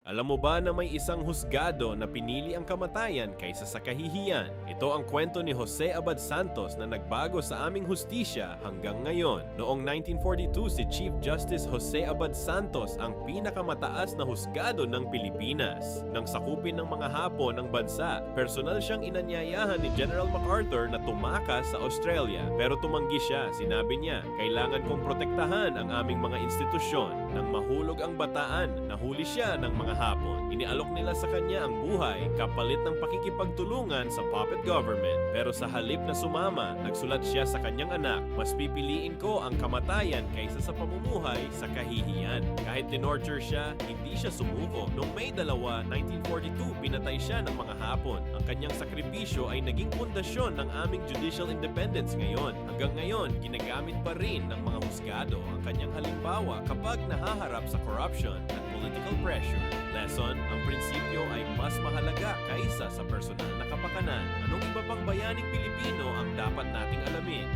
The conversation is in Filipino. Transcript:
Alam mo ba na may isang husgado na pinili ang kamatayan kaysa sa kahihiyan? Ito ang kwento ni Jose Abad Santos na nagbago sa aming hustisya hanggang ngayon. Noong 1942, si Chief Justice Jose Abad Santos ang pinakamataas na husgado ng Pilipinas. Nang sakupin ng mga Hapon ng bansa, personal siyang inanyayahan ni General MacArthur na tumakas sa Australia. Pero tumanggi siya. Sinabi niya, kailangan kong protektahan ang aming mga institusyon. Nang mahulog ang bataan, nahuli siya ng mga Hapon. Inialok nila sa kanya ang buhay kapalit ng pakikipagtulungan sa puppet government. Pero sa halip na sumama, nagsulat siya sa kanyang anak, mas pipiliin ko ang kamatayan kaysa sa pamumuhay sa kahihiyan. Kahit tinorture siya, hindi siya sumuko. Noong May 2, 1942, pinatay siya ng mga Hapon. Ang kanyang sakripisyo ay naging pundasyon ng aming judicial independence ngayon. Hanggang ngayon, ginagamit pa rin ng mga husgado ang kanyang halimbawa kapag nahaharap sa corruption at political pressure. Lesson, ang prinsipyo ay mas mahalaga kaysa sa personal na kapakanan. Anong iba pang bayaning Pilipino ang dapat nating alamin?